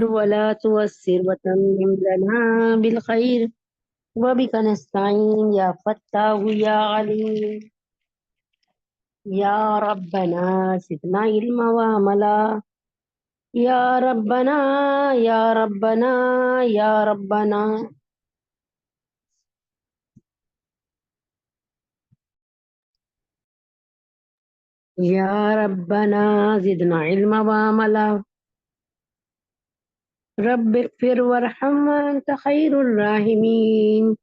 ولا توسر وتمم لنا بالخير وبك نستعين يا فتاح يا عليم يا ربنا زدنا علما وعملا يا ربنا يا ربنا يا ربنا يا ربنا زدنا علما وعملا رب اغفر وارحم وأنت خير الراحمين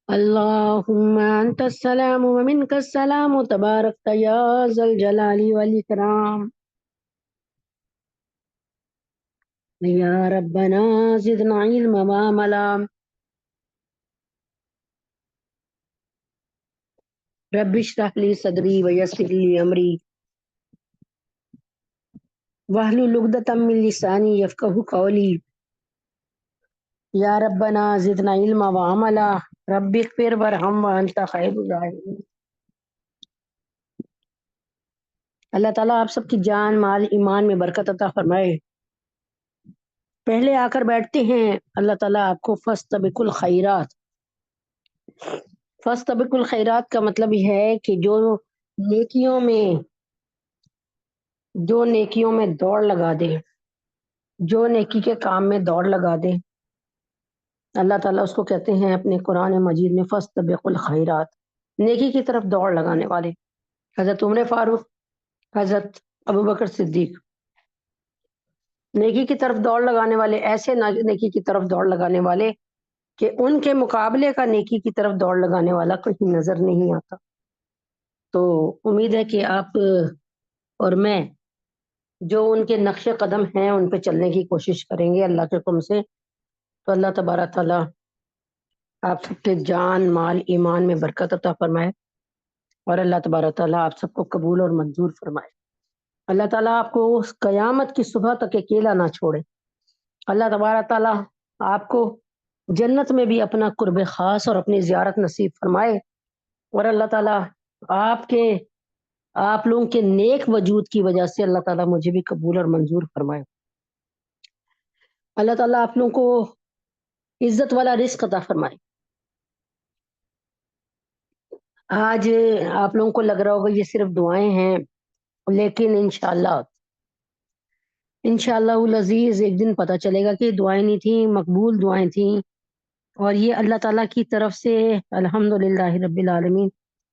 اللهم أنت السلام ومنك السلام تبارك يا ذا الجلال والإكرام يا ربنا زدنا علما وعملا رب اشرح لي صدري ويسر لي أمري واحلل عقدة من لساني يفقهوا قولي يا ربنا زدنا علما وعملا رب اغفر وارحم وأنت خير الراحمين اللہ تعالیٰ آپ سب کی جان مال ایمان میں برکت عطا فرمائے۔ پہلے آ کر بیٹھتے ہیں، اللہ تعالیٰ آپ کو فاستبقوا الخیرات، فاستبقوا الخیرات کا مطلب یہ ہے کہ نیکیوں میں دوڑ لگا دے، جو نیکی کے کام میں دوڑ لگا دے، اللہ تعالیٰ اس کو کہتے ہیں اپنے قرآن مجید میں فاستبقوا الخیرات، نیکی کی طرف دوڑ لگانے والے۔ حضرت عمر فاروق، حضرت ابوبکر صدیق، نیکی کی طرف دوڑ لگانے والے، ایسے نیکی کی طرف دوڑ لگانے والے کہ ان کے مقابلے کا نیکی کی طرف دوڑ لگانے والا کہیں نظر نہیں آتا۔ تو امید ہے کہ آپ اور میں جو ان کے نقش قدم ہیں ان پہ چلنے کی کوشش کریں گے اللہ کے حکم سے، تو اللہ تبارک تعالیٰ آپ سب کے جان مال ایمان میں برکت عطا فرمائے، اور اللہ تبارک تعالیٰ آپ سب کو قبول اور منظور فرمائے۔ اللہ تعالیٰ آپ کو اس قیامت کی صبح تک اکیلا نہ چھوڑے۔ اللہ تبارک تعالیٰ آپ کو جنت میں بھی اپنا قرب خاص اور اپنی زیارت نصیب فرمائے، اور اللہ تعالیٰ آپ لوگوں کے نیک وجود کی وجہ سے اللہ تعالیٰ مجھے بھی قبول اور منظور فرمائے۔ اللہ تعالیٰ آپ لوگوں کو عزت والا رزق عطا فرمائے۔ آج آپ لوگوں کو لگ رہا ہوگا یہ صرف دعائیں ہیں، لیکن انشاءاللہ العزیز ایک دن پتہ چلے گا کہ دعائیں نہیں تھیں، مقبول دعائیں تھیں، اور یہ اللہ تعالیٰ کی طرف سے الحمدللہ رب العالمین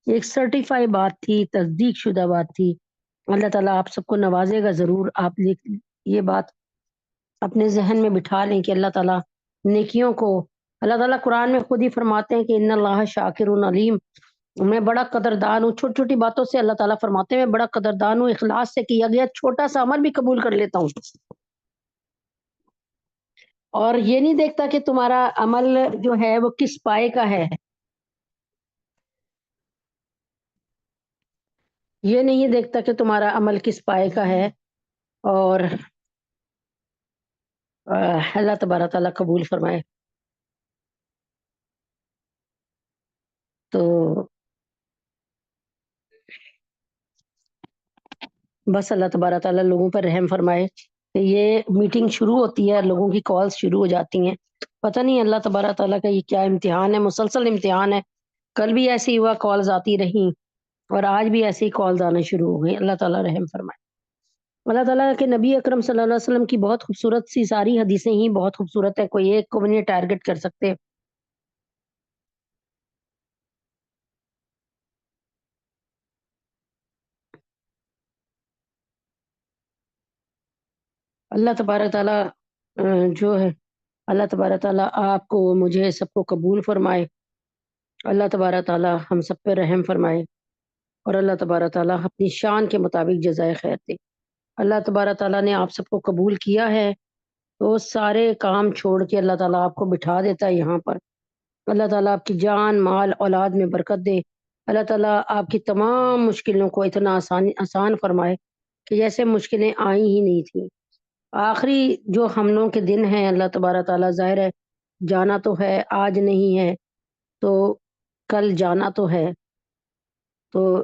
ایک سرٹیفائی بات تھی، تصدیق شدہ بات تھی۔ اللہ تعالیٰ آپ سب کو نوازے گا ضرور۔ آپ یہ بات اپنے ذہن میں بٹھا لیں کہ اللہ تعالیٰ نیکیوں کو، اللہ تعالیٰ قرآن میں خود ہی فرماتے ہیں کہ ان اللہ شاکر علیم، میں بڑا قدردان ہوں۔ چھوٹی چھوٹی باتوں سے اللہ تعالیٰ فرماتے ہیں میں بڑا قدردان ہوں، اخلاص سے کیا گیا چھوٹا سا عمل بھی قبول کر لیتا ہوں، اور یہ نہیں دیکھتا کہ تمہارا عمل جو ہے وہ کس پائے کا ہے، یہ نہیں دیکھتا کہ تمہارا عمل کس پائے کا ہے، اور اللہ تبارک تعالیٰ قبول فرمائے۔ تو بس اللہ تبارک تعالیٰ لوگوں پر رحم فرمائے کہ یہ میٹنگ شروع ہوتی ہے، لوگوں کی کالز شروع ہو جاتی ہیں، پتہ نہیں اللہ تبارک تعالیٰ کا یہ کیا امتحان ہے، مسلسل امتحان ہے۔ کل بھی ایسے ہی ہوا، کالز آتی رہیں، اور آج بھی ایسی کالز آنا شروع ہو گئی۔ اللہ تعالیٰ رحم فرمائے۔ اللہ تعالیٰ کے نبی اکرم صلی اللہ علیہ وسلم کی بہت خوبصورت سی ساری حدیثیں ہی بہت خوبصورت ہے، کوئی ایک کو بھی نہیں ٹارگٹ کر سکتے۔ اللہ تبارک تعالیٰ جو ہے، اللہ تبارک تعالیٰ آپ کو مجھے سب کو قبول فرمائے، اللہ تبارک تعالیٰ ہم سب پہ رحم فرمائے، اور اللہ تبارک تعالیٰ اپنی شان کے مطابق جزائے خیر دے۔ اللہ تبارک تعالیٰ نے آپ سب کو قبول کیا ہے تو سارے کام چھوڑ کے اللہ تعالیٰ آپ کو بٹھا دیتا ہے یہاں پر۔ اللہ تعالیٰ آپ کی جان مال اولاد میں برکت دے، اللہ تعالیٰ آپ کی تمام مشکلوں کو اتنا آسان فرمائے کہ جیسے مشکلیں آئی ہی نہیں تھیں۔ آخری جو ہم لوگوں کے دن ہیں، اللہ تبارک تعالیٰ ظاہر ہے جانا تو ہے، آج نہیں ہے تو کل جانا تو ہے، تو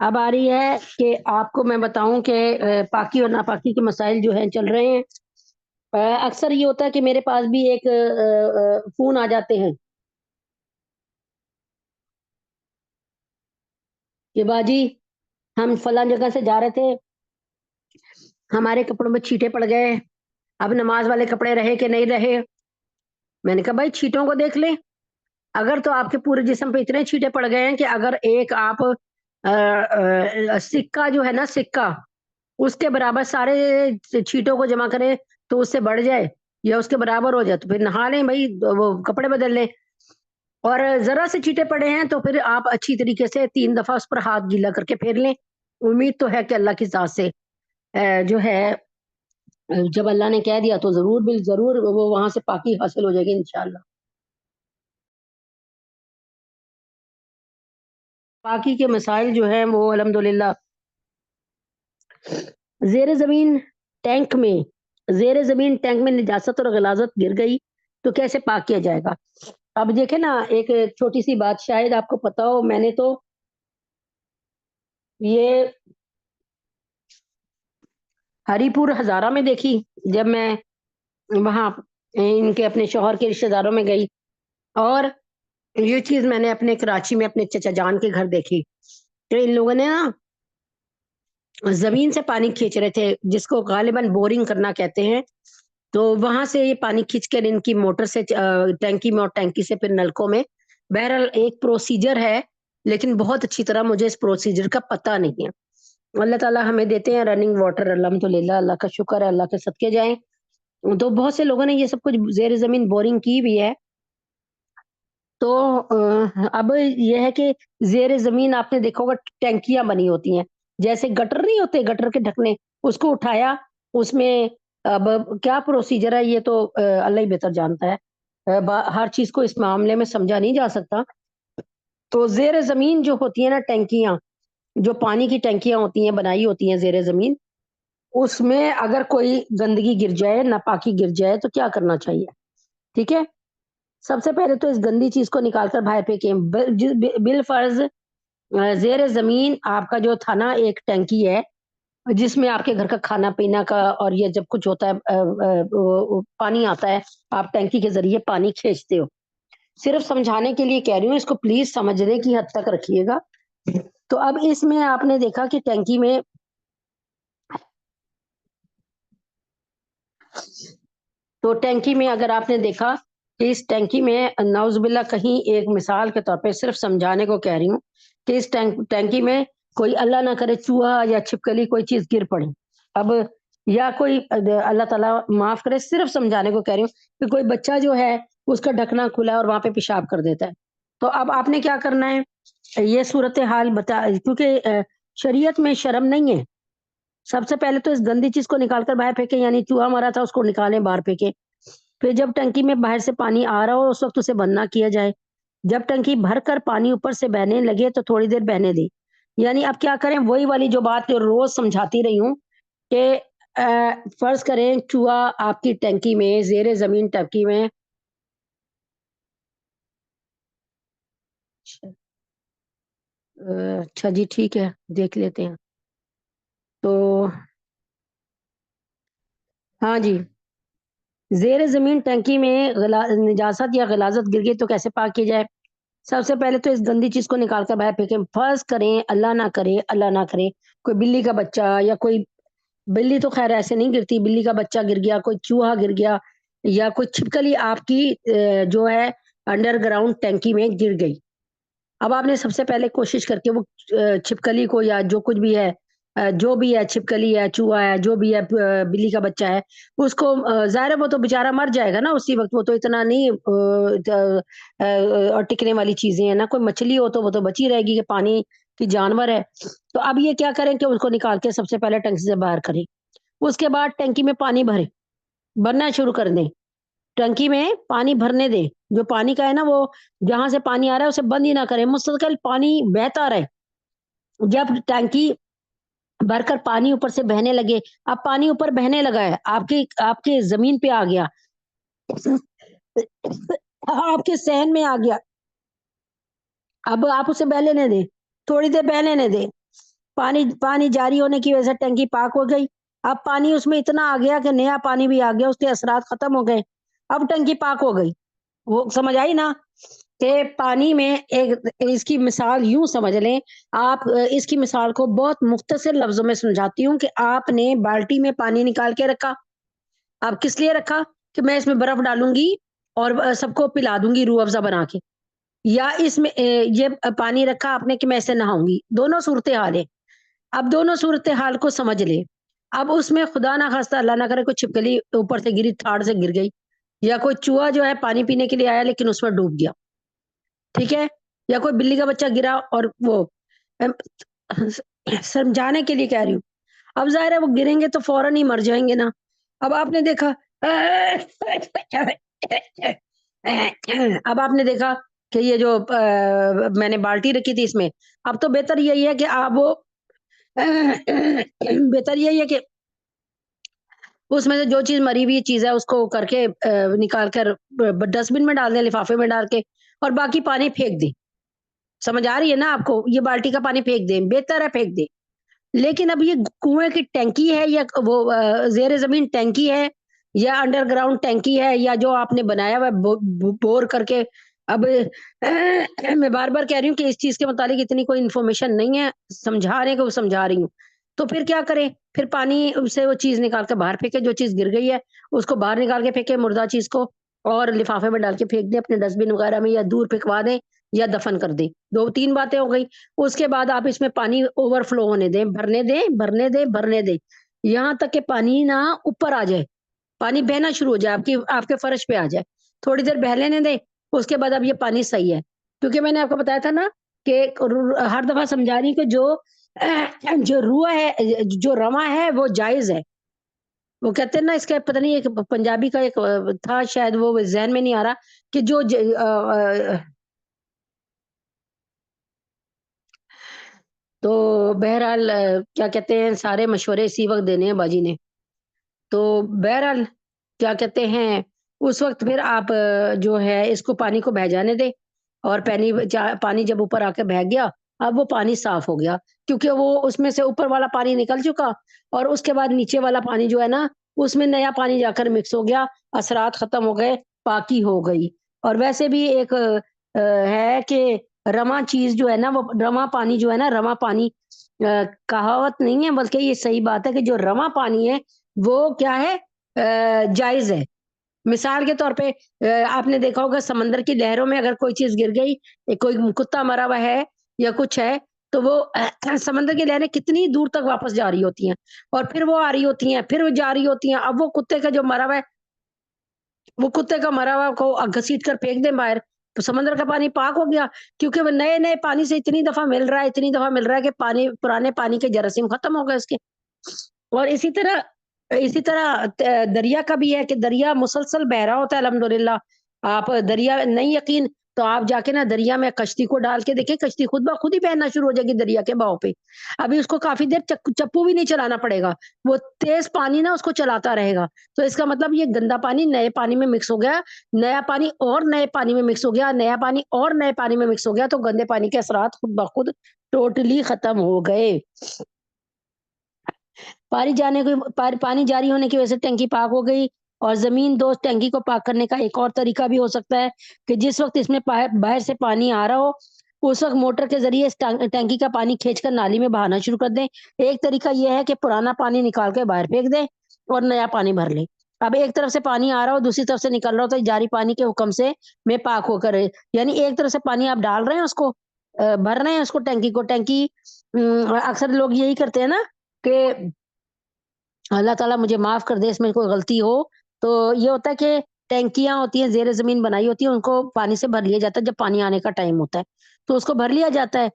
اب آ رہی ہے کہ آپ کو میں بتاؤں کہ پاکی اور ناپاکی کے مسائل جو ہیں چل رہے ہیں. اکثر یہ ہوتا ہے کہ میرے پاس بھی ایک فون آ جاتے ہیں کہ باجی ہم فلاں جگہ سے جا رہے تھے، ہمارے کپڑوں میں چھینٹے پڑ گئے، اب نماز والے کپڑے رہے کہ نہیں رہے. میں نے کہا بھائی چھینٹوں کو دیکھ لیں، اگر تو آپ کے پورے جسم پہ اتنے چھینٹے پڑ گئے ہیں کہ اگر ایک آپ سکہ جو ہے نا سکہ اس کے برابر سارے چھینٹوں کو جمع کریں تو اس سے بڑھ جائے یا اس کے برابر ہو جائے تو پھر نہا لیں بھائی، وہ کپڑے بدل لیں. اور ذرا سے چھینٹے پڑے ہیں تو پھر آپ اچھی طریقے سے 3 دفعہ اس پر ہاتھ گیلا کر کے پھیر لیں. امید تو ہے کہ اللہ کی ذات سے جو ہے جب اللہ نے کہہ دیا تو ضرور وہ وہاں سے پاکی حاصل ہو جائے گی انشاءاللہ. پاکی کے مسائل جو ہیں وہ الحمدللہ زیر زمین ٹینک میں نجاست اور غلاظت گر گئی تو کیسے پاک کیا جائے گا. اب دیکھیں نا ایک چھوٹی سی بات شاید آپ کو پتا ہو، میں نے تو یہ ہری پور ہزارہ میں دیکھی جب میں وہاں ان کے اپنے شوہر کے رشتے داروں میں گئی، اور یہ چیز میں نے اپنے کراچی میں اپنے چچا جان کے گھر دیکھی تو ان لوگوں نے نا زمین سے پانی کھینچ رہے تھے جس کو غالباً بورنگ کرنا کہتے ہیں. تو وہاں سے یہ پانی کھینچ کر ان کی موٹر سے ٹینکی میں اور ٹینکی سے پھر نلکوں میں. بہرحال ایک پروسیجر ہے لیکن بہت اچھی طرح مجھے اس پروسیجر کا پتہ نہیں ہے. اللہ تعالیٰ ہمیں دیتے ہیں رننگ واٹر الحمدللہ، اللہ کا شکر ہے، اللہ کے صدقے جائیں. تو بہت سے لوگوں نے یہ سب کچھ زیر زمین بورنگ کی بھی ہے. تو اب یہ ہے کہ زیر زمین آپ نے دیکھا ہوگا ٹینکیاں بنی ہوتی ہیں جیسے گٹر نہیں ہوتے، گٹر کے ڈھکنے، اس کو اٹھایا اس میں. اب کیا پروسیجر ہے یہ تو اللہ ہی بہتر جانتا ہے، ہر چیز کو اس معاملے میں سمجھا نہیں جا سکتا. تو زیر زمین جو ہوتی ہیں نا ٹینکیاں، جو پانی کی ٹینکیاں ہوتی ہیں بنائی ہوتی ہیں زیر زمین، اس میں اگر کوئی گندگی گر جائے، ناپاکی گر جائے تو کیا کرنا چاہیے. ٹھیک ہے، سب سے پہلے تو اس گندی چیز کو نکال کر باہر پھینکیں. بالفرض زیر زمین آپ کا جو تھا نا ایک ٹینکی ہے جس میں آپ کے گھر کا کھانا پینا کا اور یہ جب کچھ ہوتا ہے پانی آتا ہے، آپ ٹینکی کے ذریعے پانی کھینچتے ہو. صرف سمجھانے کے لیے کہہ رہی ہوں، اس کو پلیز سمجھنے کی حد تک رکھیے گا. تو اب اس میں آپ نے دیکھا کہ ٹینکی میں اگر آپ نے دیکھا کہ اس ٹینکی میں نعوذ باللہ کہیں ایک مثال کے طور پہ صرف سمجھانے کو کہہ رہی ہوں کہ اس ٹینکی میں کوئی اللہ نہ کرے چوہا یا چھپکلی کوئی چیز گر پڑے، اب یا کوئی اللہ تعالیٰ معاف کرے، صرف سمجھانے کو کہہ رہی ہوں کہ کوئی بچہ جو ہے اس کا ڈھکنا کھلا ہے اور وہاں پہ پیشاب کر دیتا ہے، تو اب آپ نے کیا کرنا ہے. یہ صورتحال بتا، کیونکہ شریعت میں شرم نہیں ہے. سب سے پہلے تو اس گندی چیز کو نکال کر باہر پھینکیں، یعنی چوہا مرا تھا اس کو نکالیں باہر پھینکیں. پھر جب ٹنکی میں باہر سے پانی آ رہا ہو اس وقت اسے بند نہ کیا جائے. جب ٹنکی بھر کر پانی اوپر سے بہنے لگے تو تھوڑی دیر بہنے دیں. یعنی اب کیا کریں، وہی والی جو بات جو روز سمجھاتی رہی ہوں کہ فرض کریں چوہا آپ کی ٹینکی میں، زیر زمین ٹنکی میں. اچھا جی ٹھیک ہے، دیکھ لیتے ہیں. تو ہاں جی، زیر زمین ٹینکی میں نجاست یا غلاظت گر گئی تو کیسے پاک کی جائے. سب سے پہلے تو اس گندی چیز کو نکال کر باہر پھینکیں. فرض کریں اللہ نہ کرے کوئی بلی کا بچہ یا کوئی، بلی تو خیر ایسے نہیں گرتی، بلی کا بچہ گر گیا، کوئی چوہا گر گیا یا کوئی چھپکلی آپ کی جو ہے انڈر گراؤنڈ ٹینکی میں گر گئی. اب آپ نے سب سے پہلے کوشش کر کے وہ چھپکلی کو یا جو کچھ بھی ہے، جو بھی ہے، چھپکلی ہے، چوہا ہے، جو بھی ہے، بلی کا بچہ ہے، اس کو ظاہر ہے وہ تو بےچارا مر جائے گا نا اسی وقت، وہ تو اتنا نہیں اور ٹکنے والی چیزیں ہیں نا، کوئی مچھلی ہو تو وہ تو بچی رہے گی کہ پانی کی جانور ہے. تو اب یہ کیا کریں کہ اس کو نکال کے سب سے پہلے ٹینکی سے باہر کریں. اس کے بعد ٹینکی میں پانی بھرنا شروع کر دیں. ٹنکی میں پانی بھرنے دیں، جو پانی کا ہے نا وہ جہاں سے پانی آ رہا ہے اسے بند ہی نہ کریں، مسلسل پانی بہتا رہے. جب ٹینکی بھر کر پانی اوپر سے بہنے لگے، اب پانی اوپر بہنے لگا ہے، آپ کی زمین پہ آ گیا، آپ کے صحن میں آ گیا. اب آپ اسے بہ لینے دیں، تھوڑی دیر بہ لینے دیں. پانی جاری ہونے کی وجہ سے ٹینکی پاک ہو گئی. اب پانی اس میں اتنا آ گیا کہ نیا پانی بھی آ گیا, اس کے اثرات ختم ہو گئے, اب ٹینکی پاک ہو گئی. وہ سمجھ آئی نا کہ پانی میں ایک اس کی مثال یوں سمجھ لیں آپ, اس کی مثال کو بہت مختصر لفظوں میں سمجھاتی ہوں کہ آپ نے بالٹی میں پانی نکال کے رکھا. اب کس لیے رکھا؟ کہ میں اس میں برف ڈالوں گی اور سب کو پلا دوں گی روح افزا بنا کے, یا اس میں یہ پانی رکھا آپ نے کہ میں اسے نہاؤں گی. دونوں صورتحال ہے. اب دونوں صورتحال کو سمجھ لے. اب اس میں خدا نہ خواستہ اللہ نہ کرے کوئی چھپکلی اوپر سے گری, تھاڑ سے گر گئی, یا کوئی چوہا جو ہے پانی پینے کے لیے آیا لیکن اس میں ڈوب گیا, ٹھیک ہے, یا کوئی بلی کا بچہ گرا, اور وہ سمجھانے کے لیے کہہ رہی ہوں. اب ظاہر ہے وہ گریں گے تو فوراً ہی مر جائیں گے نا. اب آپ نے دیکھا اب آپ نے دیکھا کہ یہ جو میں نے بالٹی رکھی تھی اس میں, اب تو بہتر یہی ہے کہ آپ وہ بہتر یہی ہے کہ اس میں سے جو چیز مری ہوئی چیز ہے اس کو کر کے نکال کر ڈسٹ بن میں ڈال دیں, لفافے میں ڈال کے, اور باقی پانی پھینک دیں. سمجھ آ رہی ہے نا آپ کو؟ یہ بالٹی کا پانی پھینک دیں, بہتر ہے پھینک دیں. لیکن اب یہ کنویں کی ٹینکی ہے یا وہ زیر زمین ٹینکی ہے یا انڈر گراؤنڈ ٹینکی ہے, یا جو آپ نے بنایا ہوا بور کر کے. اب میں بار بار کہہ رہی ہوں کہ اس چیز کے متعلق اتنی کوئی انفارمیشن نہیں ہے, سمجھانے کو سمجھا رہی ہوں. تو پھر کیا کریں؟ پھر پانی سے وہ چیز نکال کے باہر پھینکے, جو چیز گر گئی ہے اس کو باہر نکال کے پھینکے, مردہ چیز کو, اور لفافے میں ڈال کے پھینک دیں اپنے ڈسٹ بن وغیرہ میں, یا دور پھینکوا دیں یا دفن کر دیں. 2-3 باتیں ہو گئی. اس کے بعد آپ اس میں پانی اوور فلو ہونے دیں, بھرنے دیں بھرنے دیں بھرنے دیں, یہاں تک کہ پانی نا اوپر آ جائے, پانی بہنا شروع ہو جائے, آپ کے فرش پہ آ جائے. تھوڑی دیر بہ لینے دیں. اس کے بعد اب یہ پانی صحیح ہے, کیونکہ میں نے آپ کو بتایا تھا نا کہ ہر دفعہ سمجھا رہی کہ جو روح ہے, جو رواں ہے وہ جائز ہے. وہ کہتے ہیں نا, اس کا پتہ نہیں, ایک پنجابی کا ایک تھا شاید, وہ ذہن میں نہیں آ رہا, کہ جو تو بہرحال کیا کہتے ہیں, سارے مشورے اسی وقت دینے ہیں باجی نے. تو بہرحال کیا کہتے ہیں, اس وقت پھر آپ جو ہے اس کو پانی کو بہ جانے دیں, اور پانی جب اوپر آ کے بہ گیا, اب وہ پانی صاف ہو گیا, کیونکہ وہ اس میں سے اوپر والا پانی نکل چکا, اور اس کے بعد نیچے والا پانی جو ہے نا اس میں نیا پانی جا کر مکس ہو گیا, اثرات ختم ہو گئے, پاکی ہو گئی. اور ویسے بھی ایک ہے کہ رواں چیز جو ہے نا, وہ رواں پانی جو ہے نا, رواں پانی کہاوت نہیں ہے بلکہ یہ صحیح بات ہے کہ جو رواں پانی ہے وہ کیا ہے, جائز ہے. مثال کے طور پہ آپ نے دیکھا ہوگا سمندر کی لہروں میں اگر کوئی چیز گر گئی, کوئی کتا مرا ہوا ہے یا کچھ ہے, تو وہ سمندر کی لہریں کتنی دور تک واپس جا رہی ہوتی ہیں, اور پھر وہ آ رہی ہوتی ہیں, پھر وہ جا رہی ہوتی ہیں. اب وہ کتے کا جو مرا ہوا ہے, وہ کتے کا مرا ہوا کو گھسیٹ کر پھینک دیں باہر, تو سمندر کا پانی پاک ہو گیا, کیونکہ وہ نئے نئے پانی سے اتنی دفعہ مل رہا ہے, اتنی دفعہ مل رہا ہے کہ پانی, پرانے پانی کے جراثیم ختم ہو گئے اس کے. اور اسی طرح دریا کا بھی ہے کہ دریا مسلسل بہ رہا ہوتا ہے الحمدللہ. آپ دریا نہیں یقین تو آپ جا کے نا دریا میں کشتی کو ڈال کے دیکھیں, کشتی خود بخود ہی بہنا شروع ہو جائے گی دریا کے بہاؤ پہ. ابھی اس کو کافی دیر چپو بھی نہیں چلانا پڑے گا, وہ تیز پانی نا اس کو چلاتا رہے گا. تو اس کا مطلب یہ گندا پانی نئے پانی میں مکس ہو گیا, نیا پانی اور نئے پانی میں مکس ہو گیا, نیا پانی اور نئے پانی میں مکس ہو گیا, تو گندے پانی کے اثرات خود بخود ٹوٹلی ختم ہو گئے. پانی جاری ہونے کی وجہ سے ٹینکی پاک ہو گئی. اور زمین دوست ٹینکی کو پاک کرنے کا ایک اور طریقہ بھی ہو سکتا ہے کہ جس وقت اس میں باہر سے پانی آ رہا ہو, اس وقت موٹر کے ذریعے اس ٹینکی کا پانی کھینچ کر نالی میں بہانا شروع کر دیں. ایک طریقہ یہ ہے کہ پرانا پانی نکال کے باہر پھینک دیں اور نیا پانی بھر لیں. اب ایک طرف سے پانی آ رہا ہو, دوسری طرف سے نکل رہا ہو, تو جاری پانی کے حکم سے میں پاک ہو کر, یعنی ایک طرف سے پانی آپ ڈال رہے ہیں, اس کو بھر رہے ہیں, اس کو ٹینکی اکثر لوگ یہی کرتے ہیں نا کہ اللہ تعالیٰ مجھے معاف کر دے اس میں کوئی غلطی ہو, تو یہ ہوتا ہے کہ ٹینکیاں ہوتی ہیں زیر زمین بنائی ہوتی ہیں, ان کو پانی سے بھر لیا جاتا ہے جب پانی آنے کا ٹائم ہوتا ہے, تو اس کو بھر لیا جاتا ہے.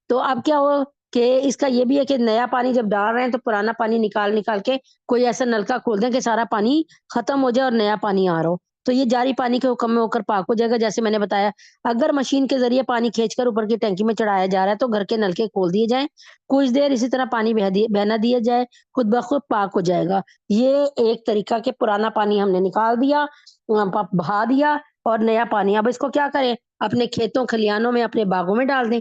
تو اب کیا ہو کہ اس کا یہ بھی ہے کہ نیا پانی جب ڈال رہے ہیں تو پرانا پانی نکال کے کوئی ایسا نلکا کھول دیں کہ سارا پانی ختم ہو جائے اور نیا پانی آ رہا ہو, تو یہ جاری پانی کے حکم میں ہو کر پاک ہو جائے گا. جیسے میں نے بتایا, اگر مشین کے ذریعے پانی کھینچ کر اوپر کی ٹینکی میں چڑھایا جا رہا ہے تو گھر کے نلکے کھول دیے جائیں, کچھ دیر اسی طرح پانی بہنا دیا جائے, خود بخود پاک ہو جائے گا. یہ ایک طریقہ کہ پرانا پانی ہم نے نکال دیا, بہا دیا, اور نیا پانی, اب اس کو کیا کریں, اپنے کھیتوں کھلیانوں میں, اپنے باغوں میں ڈال دیں.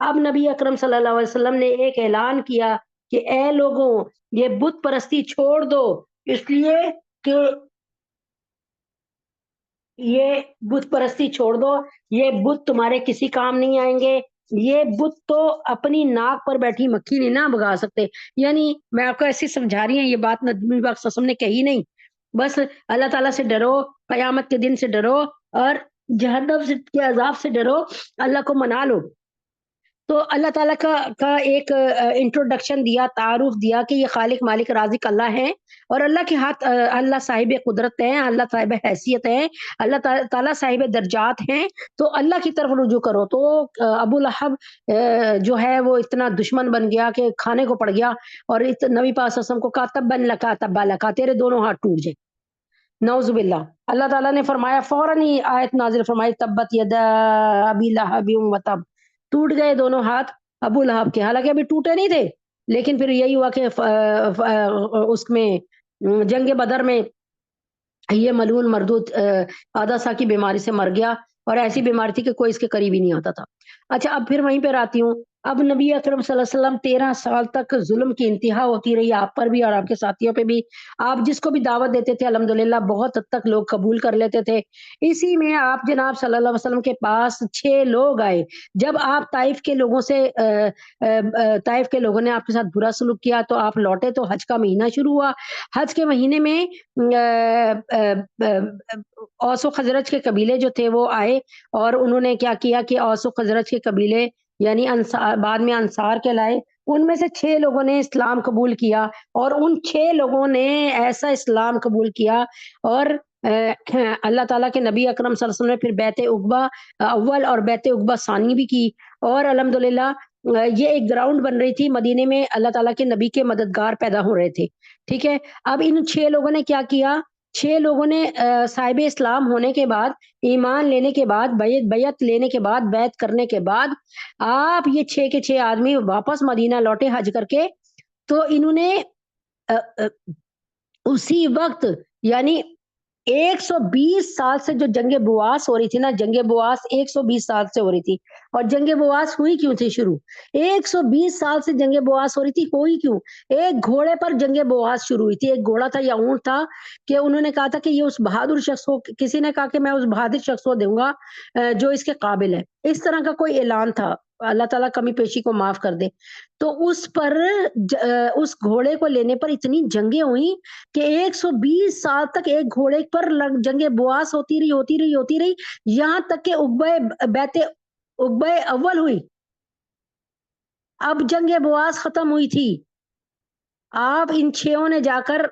اب نبی اکرم صلی اللہ علیہ وسلم نے ایک اعلان کیا کہ اے لوگوں یہ بت پرستی چھوڑ دو، اس لیے کہ یہ بت پرستی چھوڑ دو، یہ بت تمہارے کسی کام نہیں آئیں گے، یہ بت تو اپنی ناک پر بیٹھی مکھی نہیں نہ بھگا سکتے۔ یعنی میں آپ کو ایسی سمجھا رہی ہوں، یہ بات نبی پاک صلی اللہ علیہ وسلم نے کہی نہیں، بس اللہ تعالیٰ سے ڈرو، قیامت کے دن سے ڈرو، اور جہنم کے عذاب سے ڈرو، اللہ کو منا لو۔ تو اللہ تعالیٰ کا ایک انٹروڈکشن دیا، تعارف دیا کہ یہ خالق مالک رازق اللہ ہیں، اور اللہ کے ہاتھ اللہ صاحب قدرت ہیں، اللہ صاحب حیثیت ہیں، اللہ تعالیٰ صاحب درجات ہیں، تو اللہ کی طرف رجوع کرو۔ تو ابو لہب جو ہے وہ اتنا دشمن بن گیا کہ کھانے کو پڑ گیا، اور نبی پاک صلی اللہ علیہ وسلم کو کہا تبا لکا تبا لکا، تیرے دونوں ہاتھ ٹوٹ جائے، نعوذ باللہ۔ اللہ تعالیٰ نے فرمایا، فوراً ہی آیت نازل فرمائی، تبت یدا ابی لہب و تب، ٹوٹ گئے دونوں ہاتھ ابو لہب کے، حالانکہ ابھی ٹوٹے نہیں تھے، لیکن پھر یہی ہوا کہ اس میں جنگ بدر میں یہ ملعون مردود آدھا سا کی بیماری سے مر گیا، اور ایسی بیماری تھی کہ کوئی اس کے قریب ہی نہیں آتا تھا۔ اچھا، اب پھر وہیں پہ آتی ہوں۔ اب نبی اکرم صلی اللہ علیہ وسلم 13 سال تک ظلم کی انتہا ہوتی رہی، آپ پر بھی اور آپ کے ساتھیوں پہ بھی۔ آپ جس کو بھی دعوت دیتے تھے الحمدللہ بہت حد تک لوگ قبول کر لیتے تھے۔ اسی میں آپ جناب صلی اللہ علیہ وسلم کے پاس 6 لوگ آئے، جب آپ طائف کے لوگوں سے طائف کے لوگوں نے آپ کے ساتھ برا سلوک کیا تو آپ لوٹے، تو حج کا مہینہ شروع ہوا۔ حج کے مہینے میں اوس و خزرج کے قبیلے جو تھے وہ آئے، اور انہوں نے کیا کیا کہ اوس و خزرج کے قبیلے یعنی بعد میں انصار کے لائے، ان میں سے 6 لوگوں نے اسلام قبول کیا، اور ان 6 لوگوں نے ایسا اسلام قبول کیا، اور اللہ تعالیٰ کے نبی اکرم صلی اللہ علیہ وسلم نے پھر بیعت عقبہ اول اور بیعت عقبہ ثانی بھی کی، اور الحمدللہ یہ ایک گراؤنڈ بن رہی تھی مدینے میں، اللہ تعالیٰ کے نبی کے مددگار پیدا ہو رہے تھے۔ ٹھیک ہے، اب ان 6 لوگوں نے کیا کیا؟ 6 لوگوں نے صاحب اسلام ہونے کے بعد، ایمان لینے کے بعد، بیعت لینے کے بعد، بیعت کرنے کے بعد، آپ یہ 6 کے 6 آدمی واپس مدینہ لوٹے حج کر کے، تو انہوں نے اسی وقت یعنی 120 سال سے جو جنگ بواس ہو رہی تھی نا، جنگ بواس 120 سال سے ہو رہی تھی، اور جنگ بواس ہوئی کیوں تھی شروع؟ 120 سال سے جنگ بواس ہو رہی تھی، ہوئی کیوں؟ ایک گھوڑے پر جنگ بواس شروع ہوئی تھی، ایک گھوڑا تھا یا اونٹ تھا، کہ انہوں نے کہا تھا کہ یہ اس بہادر شخص کو، کسی نے کہا کہ میں اس بہادر شخص کو دوں گا جو اس کے قابل ہے، اس طرح کا کوئی اعلان تھا، اللہ تعالیٰ کمی پیشی کو معاف کر دے۔ تو اس پر اس گھوڑے کو لینے پر اتنی جنگیں ہوئی کہ 120 سال تک ایک گھوڑے پر جنگ بواس ہوتی رہی، یہاں تک کہ بیعت عقبہ اول ہوئی۔ اب جنگ بواس ختم ہوئی تھی، آپ ان 6 نے جا کر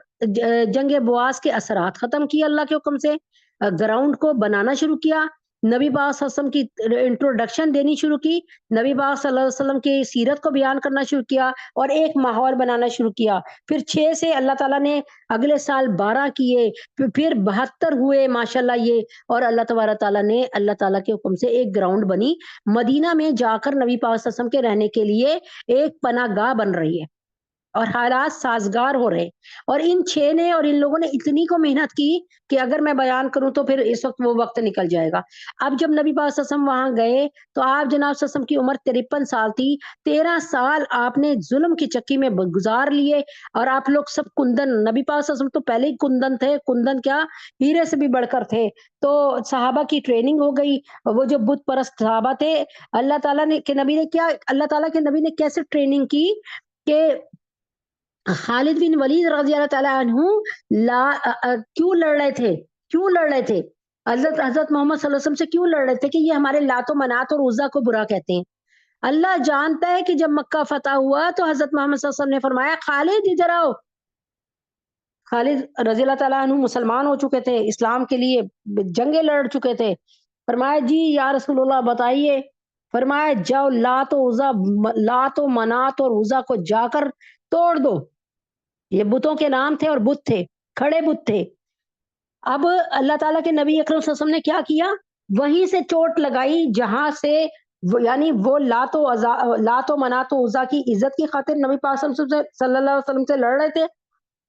جنگ بواس کے اثرات ختم کیے، اللہ کے حکم سے گراؤنڈ کو بنانا شروع کیا، نبی پاک صلی اللہ علیہ وسلم کی انٹروڈکشن دینی شروع کی، نبی پاک صلی اللہ علیہ وسلم کی سیرت کو بیان کرنا شروع کیا، اور ایک ماحول بنانا شروع کیا۔ پھر 6 سے اللہ تعالیٰ نے اگلے سال 12 کیے، پھر 72 ہوئے ماشاءاللہ یہ، اور اللہ تبارک تعالیٰ نے اللہ تعالیٰ کے حکم سے ایک گراؤنڈ بنی مدینہ میں، جا کر نبی پاک صلی اللہ علیہ وسلم کے رہنے کے لیے ایک پناہ گاہ بن رہی ہے، اور حالات سازگار ہو رہے، اور ان 6 نے اور ان لوگوں نے اتنی کو محنت کی کہ اگر میں بیان کروں تو پھر اس وقت وہ وقت نکل جائے گا۔ اب جب نبی پاک صلی اللہ علیہ وسلم وہاں گئے تو آپ جناب صلی اللہ علیہ وسلم کی عمر 53 سال تھی، 13 سال آپ نے ظلم کی چکی میں گزار لیے، اور آپ لوگ سب کندن، نبی پاک صلی اللہ علیہ وسلم تو پہلے ہی کندن تھے، کندن کیا ہیرے سے بھی بڑھ کر تھے، تو صحابہ کی ٹریننگ ہو گئی، وہ جو بت پرست صحابہ تھے، اللہ تعالیٰ نے کہ نبی نے کیا، اللہ تعالیٰ کے نبی نے کیسے ٹریننگ کی کہ خالد بن ولید رضی اللہ تعالیٰ عنہ کیوں لڑ رہے تھے، حضرت محمد صلی اللہ علیہ وسلم سے کیوں لڑ رہے تھے کہ یہ ہمارے لات و منات اور عزا کو برا کہتے ہیں۔ اللہ جانتا ہے کہ جب مکہ فتح ہوا تو حضرت محمد صلی اللہ علیہ وسلم نے فرمایا خالد ادھر آؤ۔ خالد رضی اللہ تعالیٰ عنہ مسلمان ہو چکے تھے، اسلام کے لیے جنگیں لڑ چکے تھے، فرمایا جی یا رسول اللہ بتائیے، فرمایا جاؤ لات و منات اور عزا کو جا کر توڑ دو، یہ بتوں کے نام تھے اور بت تھے، کھڑے بت تھے۔ اب اللہ تعالیٰ کے نبی اکرم صلی اللہ علیہ وسلم نے کیا کیا؟ وہیں سے چوٹ لگائی جہاں سے یعنی وہ لات و منات و عزا کی عزت کی خاطر نبی پاک صلی اللہ علیہ وسلم سے لڑ رہے تھے،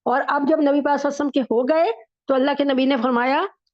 اور اب جب نبی پاک صلی اللہ علیہ وسلم کے ہو گئے تو اللہ کے نبی نے فرمایا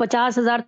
50,000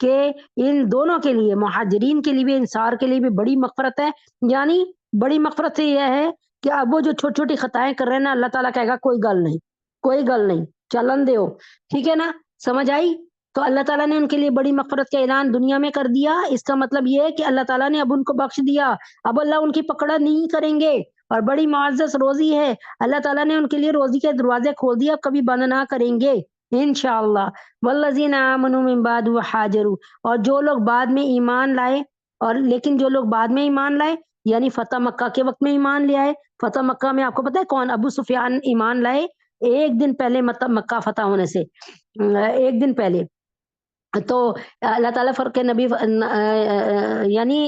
کہ ان دونوں کے لیے، مہاجرین کے لیے بھی، انصار کے لیے بھی بڑی مغفرت ہے۔ یعنی بڑی مغفرت سے یہ ہے کہ اب وہ جو چھوٹی چھوٹی خطائیں کر رہے ہیں نا، اللہ تعالیٰ کہے گا کوئی گل نہیں، کوئی گل نہیں، چلن دیو، ٹھیک ہے نا، سمجھ آئی؟ تو اللہ تعالیٰ نے ان کے لیے بڑی مغفرت کا اعلان دنیا میں کر دیا۔ اس کا مطلب یہ ہے کہ اللہ تعالیٰ نے اب ان کو بخش دیا، اب اللہ ان کی پکڑ نہیں کریں گے، اور بڑی معزز روزی ہے، اللہ تعالیٰ نے ان کے لیے روزی کے دروازے کھول دیا، کبھی بند نہ کریں گے انشاءاللہ۔ والذین آمنوا من بعد وحاجروا، اور جو لوگ بعد میں ایمان لائے، اور لیکن جو لوگ بعد میں ایمان لائے یعنی فتح مکہ کے وقت میں ایمان لے آئے۔ فتح مکہ میں آپ کو پتہ ہے کون؟ ابو سفیان ایمان لائے ایک دن پہلے مکہ فتح ہونے سے، ایک دن پہلے۔ تو اللہ تعالیٰ فرق نبی یعنی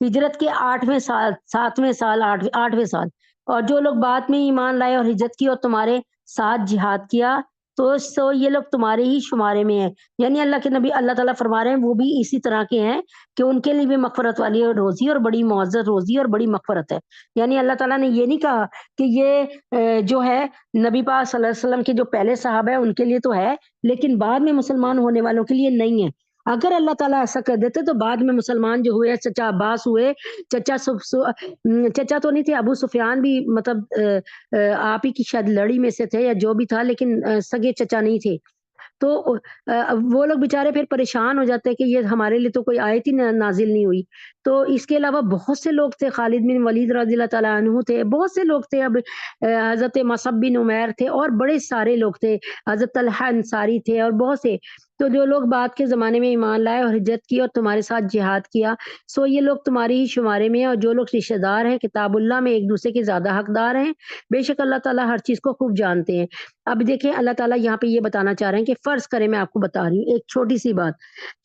ہجرت کے 8ویں سال، 7ویں سال، 8ویں سال، اور جو لوگ بعد میں ایمان لائے اور ہجرت کی اور تمہارے ساتھ جہاد کیا تو یہ لوگ تمہارے ہی شمارے میں ہیں۔ یعنی اللہ کے نبی، اللہ تعالیٰ فرما رہے ہیں وہ بھی اسی طرح کے ہیں کہ ان کے لیے بھی مغفرت والی روزی اور بڑی معزز روزی اور بڑی مغفرت ہے۔ یعنی اللہ تعالیٰ نے یہ نہیں کہا کہ یہ جو ہے نبی پاک صلی اللہ علیہ وسلم کے جو پہلے صحابہ ہیں ان کے لیے تو ہے، لیکن بعد میں مسلمان ہونے والوں کے لیے نہیں ہے۔ اگر اللہ تعالیٰ ایسا کر دیتے تو بعد میں مسلمان جو ہوئے، چچا عباس ہوئے، چچا تو نہیں تھے، ابو سفیان بھی مطلب آپ ہی کی شاید لڑی میں سے تھے یا جو بھی تھا، لیکن سگے چچا نہیں تھے۔ تو وہ لوگ بیچارے پھر پریشان ہو جاتے ہیں کہ یہ ہمارے لیے تو کوئی آیت ہی نازل نہیں ہوئی۔ تو اس کے علاوہ بہت سے لوگ تھے، خالد بن ولید رضی اللہ تعالیٰ عنہ تھے، بہت سے لوگ تھے، اب حضرت مصعب بن عمیر تھے، اور بڑے سارے لوگ تھے، حضرت طلحہ انصاری تھے، اور بہت سے۔ تو جو لوگ بعد کے زمانے میں ایمان لائے اور ہجرت کی اور تمہارے ساتھ جہاد کیا، سو یہ لوگ تمہاری ہی شمارے میں ہیں، اور جو لوگ رشتہ دار ہیں کتاب اللہ میں ایک دوسرے کے زیادہ حقدار ہیں، بے شک اللہ تعالیٰ ہر چیز کو خوب جانتے ہیں۔ اب دیکھیں اللہ تعالیٰ یہاں پہ یہ بتانا چاہ رہے ہیں کہ فرض کریں، میں آپ کو بتا رہی ہوں ایک چھوٹی سی بات،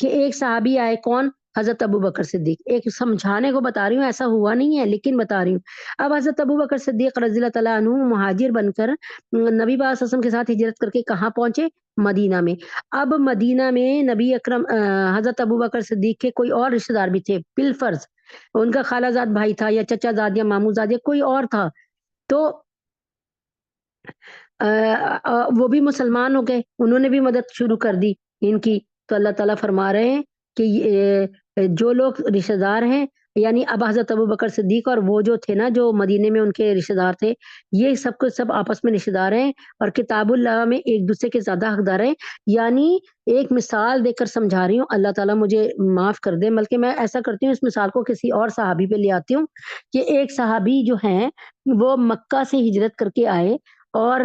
کہ ایک صحابی آئے، کون؟ حضرت ابو بکر صدیق۔ ایک سمجھانے کو بتا رہی ہوں، ایسا ہوا نہیں ہے لیکن بتا رہی ہوں۔ اب حضرت ابو بکر صدیق رضی اللہ تعالیٰ عنہ مہاجر بن کر نبی پاک صلی اللہ علیہ وسلم کے ساتھ ہجرت کر کے کہاں پہنچے؟ مدینہ میں۔ اب مدینہ میں نبی اکرم حضرت ابو بکر صدیق کے کوئی اور رشتہ دار بھی تھے بالفرض، ان کا خالہ زاد بھائی تھا یا چچا زاد یا ماموں زاد یا کوئی اور تھا، تو وہ بھی مسلمان ہو گئے، انہوں نے بھی مدد شروع کر دی ان کی۔ تو اللہ تعالیٰ فرما رہے ہیں کہ جو لوگ رشتہ دار ہیں، یعنی اب حضرت ابو بکر صدیق اور وہ جو تھے نا، جو مدینے میں ان کے رشتہ دار تھے، یہ سب کو سب آپس میں رشتہ دار ہیں، اور کتاب اللہ میں ایک دوسرے کے زیادہ حقدار ہیں۔ یعنی ایک مثال دے کر سمجھا رہی ہوں، اللہ تعالیٰ مجھے معاف کر دے، بلکہ میں ایسا کرتی ہوں اس مثال کو کسی اور صحابی پہ لے آتی ہوں، کہ ایک صحابی جو ہیں وہ مکہ سے ہجرت کر کے آئے، اور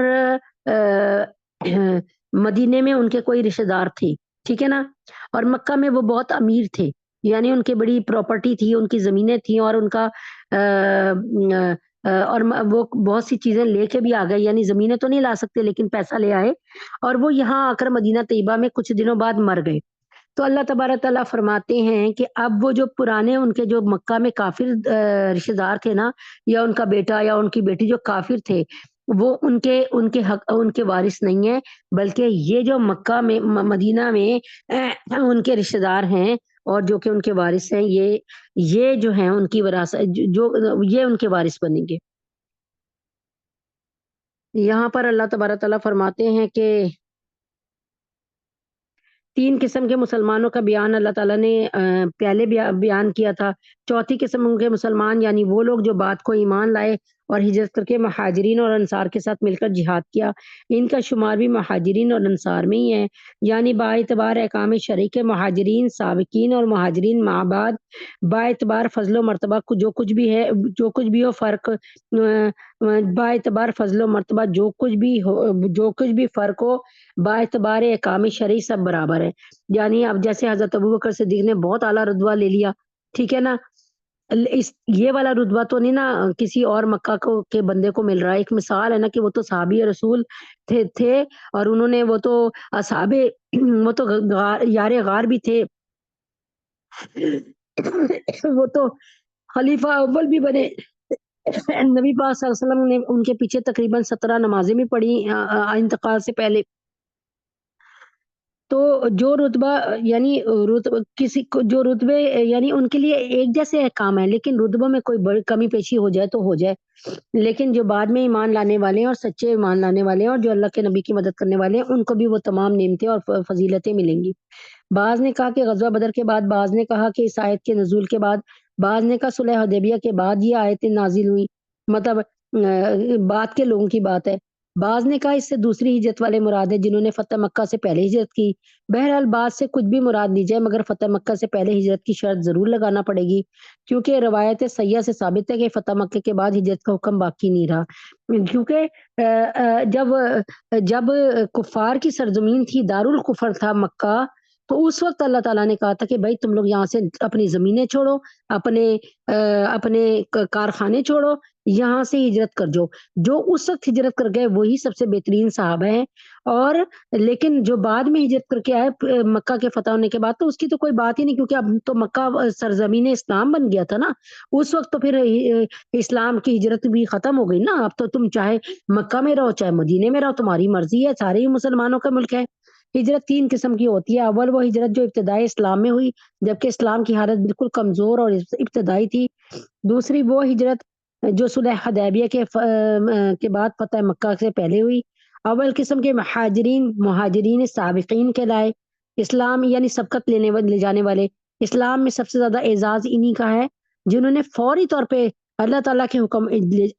مدینے میں ان کے کوئی رشتہ دار تھے، ٹھیک ہے نا، اور مکہ میں وہ بہت امیر تھے، یعنی ان کے بڑی پراپرٹی تھی، ان کی زمینیں تھیں، اور ان کا اور وہ بہت سی چیزیں لے کے بھی آ گئے، یعنی زمینیں تو نہیں لا سکتے لیکن پیسہ لے آئے، اور وہ یہاں آ کر مدینہ طیبہ میں کچھ دنوں بعد مر گئے۔ تو اللہ تبارک تعالیٰ فرماتے ہیں کہ اب وہ جو پرانے ان کے جو مکہ میں کافر رشتہ دار تھے نا، یا ان کا بیٹا یا ان کی بیٹی جو کافر تھے، وہ ان کے حق، ان کے وارث نہیں ہیں، بلکہ یہ جو مکہ میں مدینہ میں ان کے رشتہ دار ہیں اور جو کہ ان کے وارث ہیں، یہ جو ہیں ان کی وراثت، جو یہ ان کے وارث بنیں گے۔ یہاں پر اللہ تبارک تعالیٰ فرماتے ہیں کہ 3 قسم کے مسلمانوں کا بیان اللہ تعالیٰ نے پہلے بیان کیا تھا۔ چوتھی قسم کے مسلمان یعنی وہ لوگ جو بعد کو ایمان لائے اور ہجرت کر کے مہاجرین اور انصار کے ساتھ مل کر جہاد کیا، ان کا شمار بھی مہاجرین اور انصار میں ہی ہے۔ یعنی با اعتبار احکام شرعی کے مہاجرین سابقین اور مہاجرین مع بعد، با اعتبار فضل و مرتبہ جو کچھ بھی ہے، جو کچھ بھی ہو فرق، با اعتبار فضل و مرتبہ جو کچھ بھی فرق ہو، با اعتبار احکام شرعی سب برابر ہے۔ یعنی اب جیسے حضرت ابوبکر صدیق نے بہت اعلیٰ رتبہ لے لیا، ٹھیک ہے نا، یہ والا رتبہ تو نہیں نا کسی اور مکہ کے بندے کو مل رہا ہے۔ ایک مثال ہے نا کہ وہ تو صحابی رسول تھے اور انہوں نے، وہ تو اصحاب، وہ تو یار غار بھی تھے، وہ تو خلیفہ اول بھی بنے، نبی پاک صلی اللہ علیہ وسلم نے ان کے پیچھے تقریباً 17 نمازیں بھی پڑھی انتقال سے پہلے۔ تو جو رتبہ یعنی کسی کو جو رتبے یعنی ان کے لیے ایک جیسے احکام ہے، لیکن رتبوں میں کوئی بڑی کمی پیشی ہو جائے تو ہو جائے، لیکن جو بعد میں ایمان لانے والے ہیں اور سچے ایمان لانے والے ہیں اور جو اللہ کے نبی کی مدد کرنے والے ہیں، ان کو بھی وہ تمام نعمتیں اور فضیلتیں ملیں گی۔ بعض نے کہا کہ غزوہ بدر کے بعد، بعض نے کہا کہ اس آیت کے نزول کے بعد، بعض نے کہا صلح حدیبیہ کے بعد یہ آیتیں نازل ہوئی، مطلب بعد کے لوگوں کی بات ہے۔ بعض نے کہا اس سے دوسری ہجرت والے مراد ہے جنہوں نے فتح مکہ سے پہلے ہجرت کی۔ بہرحال بات سے کچھ بھی مراد لی جائے مگر فتح مکہ سے پہلے ہجرت کی شرط ضرور لگانا پڑے گی، کیونکہ روایت صحیحہ سے ثابت ہے کہ فتح مکہ کے بعد ہجرت کا حکم باقی نہیں رہا، کیونکہ جب جب کفار کی سرزمین تھی، دارالکفر تھا مکہ، تو اس وقت اللہ تعالیٰ نے کہا تھا کہ بھائی تم لوگ یہاں سے اپنی زمینیں چھوڑو، اپنے اپنے کارخانے چھوڑو، یہاں سے ہجرت کر جو اس وقت ہجرت کر گئے وہی سب سے بہترین صحابہ ہیں۔ اور لیکن جو بعد میں ہجرت کر کے آئے مکہ کے فتح ہونے کے بعد، تو اس کی تو کوئی بات ہی نہیں، کیونکہ اب تو مکہ سرزمین اسلام بن گیا تھا نا، اس وقت تو پھر اسلام کی ہجرت بھی ختم ہو گئی نا، اب تو تم چاہے مکہ میں رہو چاہے مدینے میں رہو، تمہاری مرضی ہے، سارے ہی مسلمانوں کا ملک ہے۔ ہجرت 3 قسم کی ہوتی ہے، اول وہ ہجرت جو ابتدائی اسلام میں ہوئی جبکہ اسلام کی حالت بالکل کمزور اور ابتدائی تھی، دوسری وہ ہجرت جو صلح حدیبیہ کے بعد فتح مکہ سے پہلے ہوئی۔ اول قسم کے مہاجرین سابقین کہلائے، اسلام یعنی سبقت لے جانے والے، اسلام میں سب سے زیادہ اعزاز انہی کا ہے جنہوں نے فوری طور پہ اللہ تعالیٰ کے حکم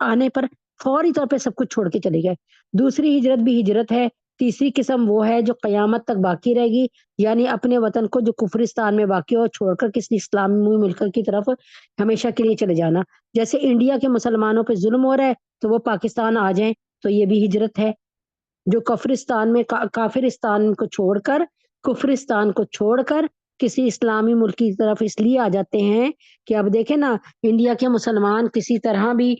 آنے پر فوری طور پہ سب کچھ چھوڑ کے چلے گئے۔ دوسری ہجرت بھی ہجرت ہے، تیسری قسم وہ ہے جو قیامت تک باقی رہے گی، یعنی اپنے وطن کو جو کفرستان میں واقع ہو چھوڑ کر کسی اسلامی ملک کی طرف ہمیشہ کے لیے چلے جانا۔ جیسے انڈیا کے مسلمانوں پہ ظلم ہو رہا ہے تو وہ پاکستان آ جائیں، تو یہ بھی ہجرت ہے۔ جو کفرستان میں کافرستان کو چھوڑ کر کفرستان کو چھوڑ کر کسی اسلامی ملک کی طرف اس لیے آ جاتے ہیں کہ اب دیکھیں نا، انڈیا کے مسلمان کسی طرح بھی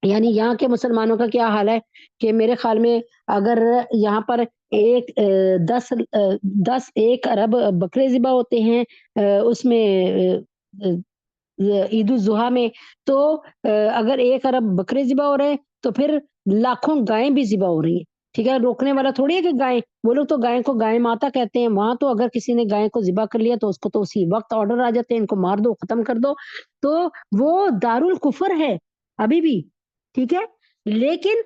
یعنی یہاں کے مسلمانوں کا کیا حال ہے کہ میرے خیال میں اگر یہاں پر ایک 1 ارب بکرے ذبح ہوتے ہیں اس میں عید الاضحیٰ میں، تو اگر 1 ارب بکرے ذبح ہو رہے ہیں تو پھر لاکھوں گائیں بھی ذبح ہو رہی ہیں، ٹھیک ہے، روکنے والا تھوڑی ہے کہ گائیں، وہ لوگ تو گائے کو گائے ماتا کہتے ہیں، وہاں تو اگر کسی نے گائے کو ذبح کر لیا تو اس کو تو اسی وقت آرڈر آ جاتے ہیں ان کو مار دو ختم کر دو، تو وہ دارالکفر ہے ابھی بھی، ٹھیک ہے۔ لیکن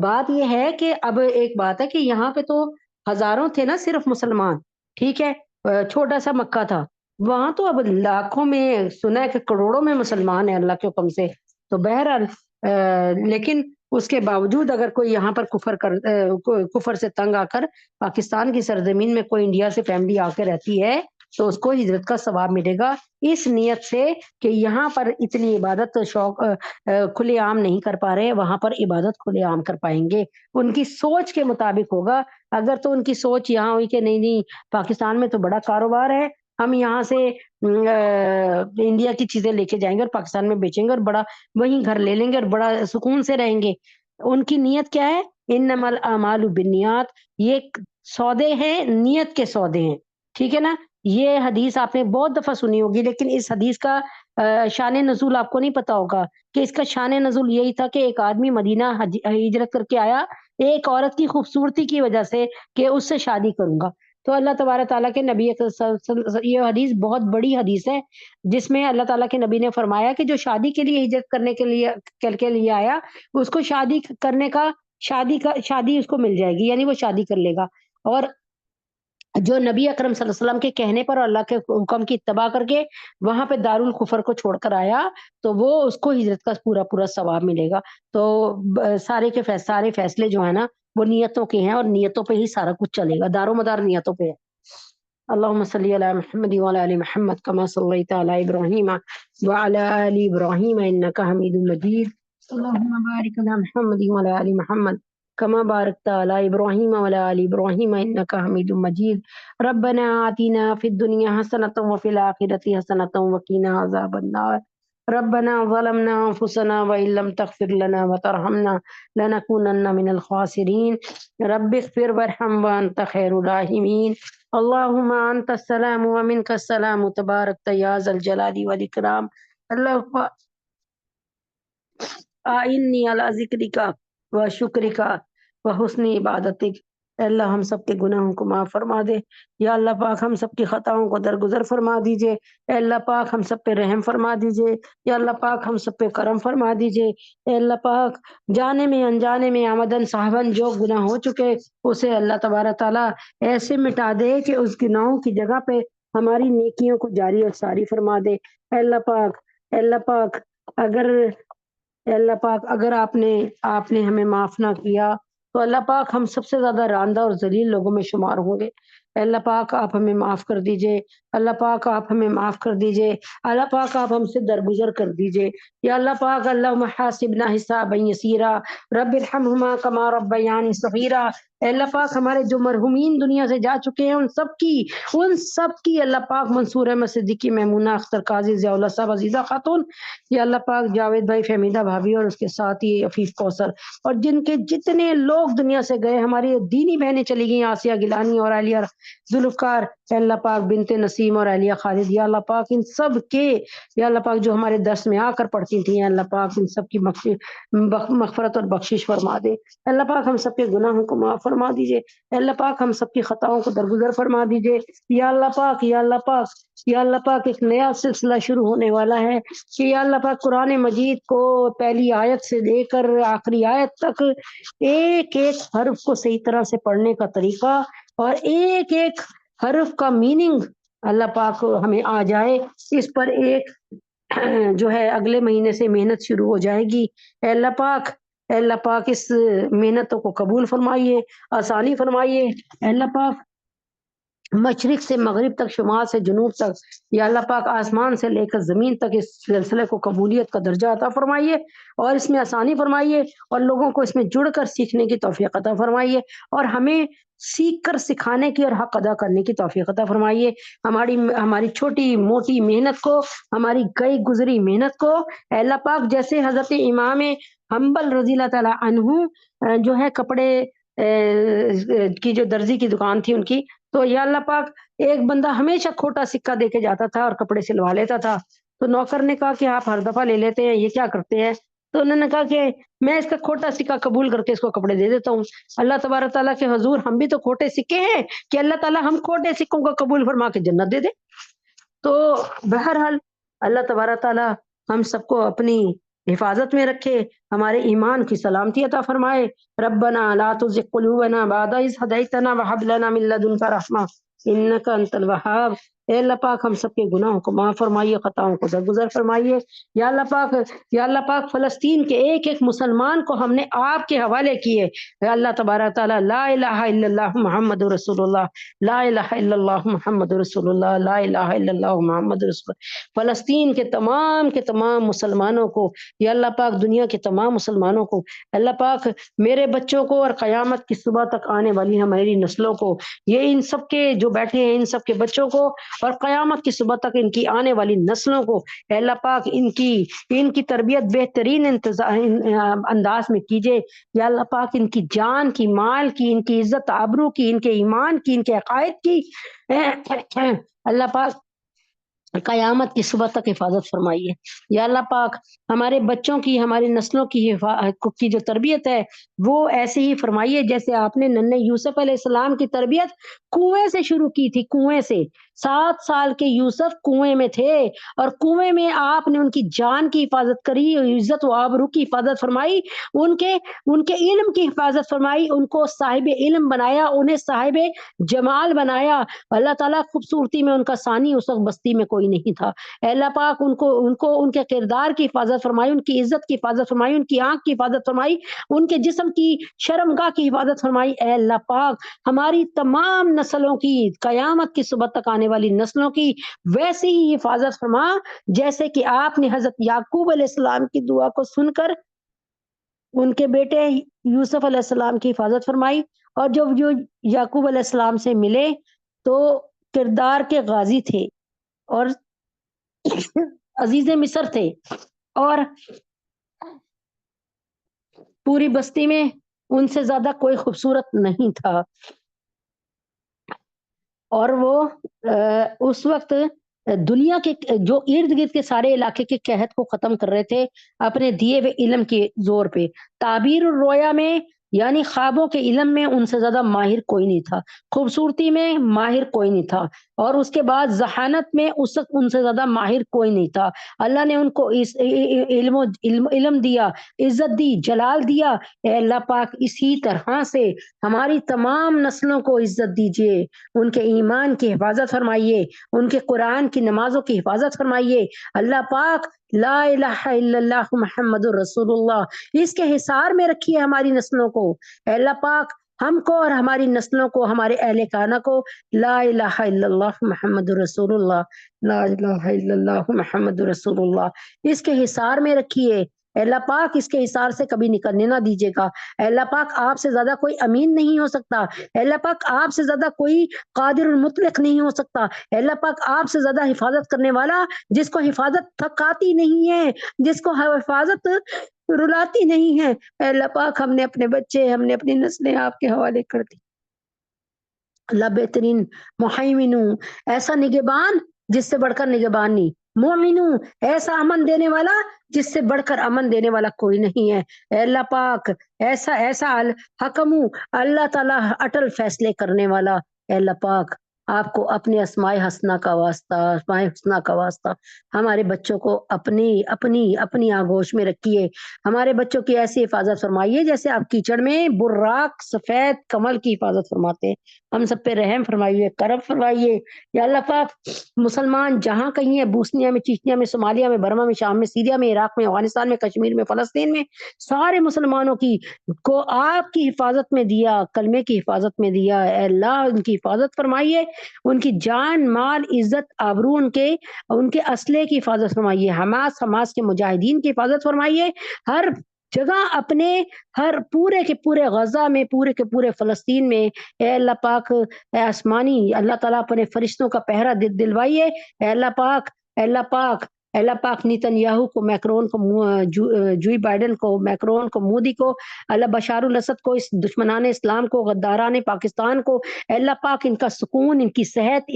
بات یہ ہے کہ اب ایک بات ہے کہ یہاں پہ تو ہزاروں تھے نا صرف مسلمان، ٹھیک ہے، چھوٹا سا مکہ تھا، وہاں تو اب لاکھوں میں سنا ہے کہ کروڑوں میں مسلمان ہیں اللہ کے حکم سے، تو بہرحال لیکن اس کے باوجود اگر کوئی یہاں پر کفر سے تنگ آ کر پاکستان کی سرزمین میں کوئی انڈیا سے فیملی آ کے رہتی ہے تو اس کو ہجرت کا ثواب ملے گا، اس نیت سے کہ یہاں پر اتنی عبادت شوق کھلے عام نہیں کر پا رہے، وہاں پر عبادت کھلے عام کر پائیں گے، ان کی سوچ کے مطابق ہوگا۔ اگر تو ان کی سوچ یہاں ہوئی کہ نہیں نہیں پاکستان میں تو بڑا کاروبار ہے، ہم یہاں سے انڈیا کی چیزیں لے کے جائیں گے اور پاکستان میں بیچیں گے اور بڑا وہیں گھر لے لیں گے اور بڑا سکون سے رہیں گے، ان کی نیت کیا ہے؟ انما الاعمال بالنیات، یہ سودے ہیں، نیت کے سودے ہیں، ٹھیک ہے نا۔ یہ حدیث آپ نے بہت دفعہ سنی ہوگی، لیکن اس حدیث کا شان نزول آپ کو نہیں پتا ہوگا کہ اس کا شان نزول یہی تھا کہ ایک آدمی مدینہ ہجرت کر کے آیا ایک عورت کی خوبصورتی کی وجہ سے کہ اس سے شادی کروں گا، تو اللہ تبارک تعالیٰ کے نبی یہ حدیث بہت بڑی حدیث ہے جس میں اللہ تعالیٰ کے نبی نے فرمایا کہ جو شادی کے لیے ہجرت کرنے کے لیے آیا اس کو شادی کرنے کا شادی اس کو مل جائے گی، یعنی وہ شادی کر لے گا، اور جو نبی اکرم صلی اللہ علیہ وسلم کے کہنے پر اور اللہ کے حکم کی اتباع کر کے وہاں پہ دارالکفر کو چھوڑ کر آیا تو وہ اس کو ہجرت کا پورا ثواب ملے گا۔ تو سارے فیصلے جو ہیں نا وہ نیتوں کے ہیں اور نیتوں پہ ہی سارا کچھ چلے گا، دار و مدار نیتوں پہ ہے۔ اللهم صل على محمد وعلى ال محمد كما صليت على ابراهيم وعلى ال ابراهيم انك حميد مجيد، اللهم بارك على محمد وعلى ال محمد كما باركت على ابراهيم وعلى ال ابراهيم انك حميد مجيد، ربنا آتنا في الدنيا حسنة وفي الآخرة حسنة وقنا عذاب النار، ربنا ظلمنا انفسنا وان لم تغفر لنا وترحمنا لنكونن من الخاسرين، رب اغفر وارحم وانت خير الراحمين، اللهم انت السلام ومنك السلام تبارك يا ذا الجلال والاكرام، اللهم اعني على ذكرك وشكرك وحسن عبادتك، اے اللہ ہم سب کے گناہوں کو معاف فرما دے، یا اللہ پاک ہم سب کی خطاؤں کو درگزر فرما دیجئے، اے اللہ پاک ہم سب پہ رحم فرما دیجئے، یا اللہ پاک ہم سب پہ کرم فرما دیجئے، اے اللہ پاک جانے میں انجانے میں آمدن صاحباً جو گناہ ہو چکے اسے اللہ تبارک تعالیٰ ایسے مٹا دے کہ اس گناہوں کی جگہ پہ ہماری نیکیوں کو جاری اور ساری فرما دے۔ اے اللہ پاک، اے اللہ پاک اگر اے اللہ پاک اگر آپ نے ہمیں معاف نہ کیا تو اللہ پاک ہم سب سے زیادہ راندہ اور ذلیل لوگوں میں شمار ہوں گے۔ اے اللہ پاک آپ ہمیں معاف کر دیجئے، اللہ پاک آپ ہمیں معاف کر دیجئے، اللہ پاک آپ ہم سے درگزر کر دیجئے، یا اللہ پاک اللہم حاسبنا حسابا یسیرا رب ارحمہما کما ربیانی صغیرا۔ اے اللہ پاک ہمارے جو مرحومین دنیا سے جا چکے ہیں ان سب کی اللہ پاک منصور احمد صدیقی، میمونہ اختر قاضی، ضیاء اللہ صاحب، عزیزہ خاتون، یا اللہ پاک جاوید بھائی، فہمیدہ بھابھی اور اس کے ساتھ ہی عفیف کوثر، اور جن کے جتنے لوگ دنیا سے گئے، ہماری دینی بہنیں چلی گئیں، آسیہ گیلانی اور عالیہ ذوالفقار، اے اللہ پاک بنت نسیم اور عالیہ خالد، یا اللہ پاک ان سب کے، یا اللہ پاک جو ہمارے درس میں آ کر پڑھتی تھیں، یا اللہ پاک ان سب کی مغفرت اور بخشش فرما دے۔ اے اللہ پاک ہم سب کے گناہوں کو معاف فرما دیجئے، اے اللہ پاک ہم سب کی خطاؤں کو درگزر فرما دیجئے، یا اللہ پاک، یا اللہ پاک، یا اللہ پاک ایک نیا سلسلہ شروع ہونے والا ہے کہ یا اللہ پاک قرآن مجید کو پہلی آیت سے لے کر آخری آیت تک ایک ایک حرف کو صحیح طرح سے پڑھنے کا طریقہ اور ایک ایک حرف کا میننگ اللہ پاک ہمیں آ جائے، اس پر ایک جو ہے اگلے مہینے سے محنت شروع ہو جائے گی۔ اے اللہ پاک، اے اللہ پاک اس محنتوں کو قبول فرمائیے، آسانی فرمائیے۔ اے اللہ پاک مشرق سے مغرب تک، شمال سے جنوب تک، یا اللہ پاک آسمان سے لے کر زمین تک اس سلسلے کو قبولیت کا درجہ عطا فرمائیے اور اس میں آسانی فرمائیے اور لوگوں کو اس میں جڑ کر سیکھنے کی توفیق عطا فرمائیے اور ہمیں سیکھ کر سکھانے کی اور حق ادا کرنے کی توفیق عطا فرمائیے۔ ہماری چھوٹی موٹی محنت کو، ہماری گئی گزری محنت کو اے اللہ پاک جیسے حضرت امام حنبل رضی اللہ تعالیٰ عنہ جو ہے کپڑے کی جو درزی کی دکان تھی ان کی، تو یا اللہ پاک ایک بندہ ہمیشہ کھوٹا سکہ دے کے جاتا تھا اور کپڑے سلوا لیتا تھا، تو نوکر نے کہا کہ آپ ہر دفعہ لے لیتے ہیں، یہ کیا کرتے ہیں؟ تو انہوں نے کہا کہ میں اس کا کھوٹا سکہ قبول کر کے اس کو کپڑے دے دیتا ہوں۔ اللہ تبارک تعالیٰ کے حضور ہم بھی تو کھوٹے سکے ہیں کہ اللہ تعالیٰ ہم کھوٹے سکوں کو قبول فرما کے جنت دے دے۔ تو بہرحال اللہ تبارک تعالیٰ ہم سب کو اپنی حفاظت میں رکھے، ہمارے ایمان کی سلامتی عطا فرمائے۔ ربنا لا تزغ قلوبنا بعد إذ هديتنا وهب لنا من لدنك رحمة إنك أنت الوهاب۔ اے اللہ پاک ہم سب کے گناہوں کو معاف فرمائیے، خطاؤں کو درگزر فرمائیے۔ یا اللہ پاک، یا اللہ پاک فلسطین کے ایک ایک مسلمان کو ہم نے آپ کے حوالے کیے، یا اللہ تبارک تعالیٰ لا الہ الا اللہ محمد رسول اللہ، لا الہ الا اللہ محمد رسول اللہ، لا الہ الا اللہ محمد رسول اللہ۔ فلسطین کے تمام مسلمانوں کو، یا اللہ پاک دنیا کے تمام مسلمانوں کو، اللہ پاک میرے بچوں کو اور قیامت کی صبح تک آنے والی ہماری نسلوں کو، یہ ان سب کے جو بیٹھے ہیں ان سب کے بچوں کو اور قیامت کی صبح تک ان کی آنے والی نسلوں کو اے اللہ پاک ان کی تربیت بہترین انداز میں کیجئے۔ یا اللہ پاک ان کی جان کی، مال کی، ان کی عزت آبرو کی، ان کے ایمان کی، ان کے عقائد کی اللہ پاک قیامت کی صبح تک حفاظت فرمائیے۔ یا اللہ پاک ہمارے بچوں کی، ہماری نسلوں کی جو تربیت ہے وہ ایسے ہی فرمائیے جیسے آپ نے ننھے یوسف علیہ السلام کی تربیت کنویں سے شروع کی تھی۔ کنویں سے 7 سال کے یوسف کنویں میں تھے اور کنویں میں آپ نے ان کی جان کی حفاظت کری، عزت و آبرو کی حفاظت فرمائی، ان کے علم کی حفاظت فرمائی، ان کو صاحب علم بنایا، انہیں صاحب جمال بنایا۔ اللہ تعالیٰ خوبصورتی میں ان کا ثانی اس وقت بستی میں کوئی نہیں تھا۔ اے اللہ پاک ان کے کردار کی حفاظت فرمائی، ان کی عزت کی حفاظت فرمائی، ان کی آنکھ کی حفاظت فرمائی، ان کے جسم کی شرمگاہ کی حفاظت فرمائی۔ اے اللہ پاک ہماری تمام نسلوں کی، قیامت کی صبح تک آنے والی نسلوں کی ویسے ہی حفاظت فرما جیسے کہ آپ نے حضرت یعقوب علیہ السلام کی دعا کو سن کر ان کے بیٹے یوسف علیہ السلام کی حفاظت فرمائی، اور جو یعقوب علیہ السلام سے ملے تو کردار کے غازی تھے اور عزیز مصر تھے اور پوری بستی میں ان سے زیادہ کوئی خوبصورت نہیں تھا، اور وہ اس وقت دنیا کے جو ارد گرد کے سارے علاقے کے قحط کو ختم کر رہے تھے اپنے دیے ہوئے علم کے زور پہ۔ تعبیر الرؤیا میں یعنی خوابوں کے علم میں ان سے زیادہ ماہر کوئی نہیں تھا، خوبصورتی میں ماہر کوئی نہیں تھا، اور اس کے بعد ذہانت میں اس وقت ان سے زیادہ ماہر کوئی نہیں تھا۔ اللہ نے ان کو اس علم دیا، عزت دی، جلال دیا۔ اے اللہ پاک اسی طرح سے ہماری تمام نسلوں کو عزت دیجیے، ان کے ایمان کی حفاظت فرمائیے، ان کے قرآن کی نمازوں کی حفاظت فرمائیے۔ اللہ پاک لا الہ الا اللہ محمد الرسول اللہ اس کے حصار میں رکھیے ہماری نسلوں کو۔ اے اللہ پاک ہم کو اور ہماری نسلوں کو، ہمارے اہل خانہ کو لا الہ الا اللہ محمد رسول اللہ، لا الہ الا اللہ محمد رسول اللہ اس کے حصار میں رکھیے۔ اے اللہ پاک اس کے حصار سے کبھی نکلنے نہ دیجیے گا۔ اے اللہ پاک آپ سے زیادہ کوئی امین نہیں ہو سکتا، اے اللہ پاک آپ سے زیادہ کوئی قادر المطلق نہیں ہو سکتا، اے اللہ پاک آپ سے زیادہ حفاظت کرنے والا جس کو حفاظت تھکاتی نہیں ہے، جس کو حفاظت رلاتی نہیں ہے۔ اے اللہ پاک ہم نے اپنے بچے، ہم نے اپنی نسلیں آپ کے حوالے کر دی۔ اللہ بہترین محیمن ایسا نگہبان جس سے بڑھ کر نگہبان نہیں، مومن ایسا امن دینے والا جس سے بڑھ کر امن دینے والا کوئی نہیں ہے۔ اے اللہ پاک ایسا حکم اللہ تعالیٰ اٹل فیصلے کرنے والا۔ اے اللہ پاک آپ کو اپنے اسماء حسنہ کا واسطہ، اسماء حسنہ کا واسطہ ہمارے بچوں کو اپنی آغوش میں رکھیے، ہمارے بچوں کی ایسی حفاظت فرمائیے جیسے آپ کیچڑ میں براق سفید کمل کی حفاظت فرماتے ہیں۔ ہم سب پہ رحم فرمائیے، کرم فرمائیے۔ یا اللہ پاک مسلمان جہاں کہیں ہیں، بوسنیا میں، چیچنیا میں، صومالیہ میں، برما میں، شام میں، سیریا میں، عراق میں، افغانستان میں، کشمیر میں، فلسطین میں، سارے مسلمانوں کو آپ کی حفاظت میں دیا، کلمے کی حفاظت میں دیا۔ اے اللہ ان کی حفاظت فرمائیے، ان کی جان مال عزت آبرو ان کے اسلحے کی حفاظت فرمائیے، حماس کے مجاہدین کی حفاظت فرمائیے، ہر جگہ اپنے ہر پورے کے پورے غزہ میں، پورے کے پورے فلسطین میں۔ اے اللہ پاک اے آسمانی اللہ تعالیٰ اپنے فرشتوں کا پہرا دلوائیے۔ اے اللہ پاک، اے اللہ پاک، اے اللہ پاک نیتن یاہو کو، میکرون کو، جوئی بائیڈن کو، میکرون کو، مودی کو، اللہ بشار الاسد کو، اس دشمنان اسلام کو، غداران پاکستان کو، اے اللہ پاک ان کا سکون، ان کی صحت،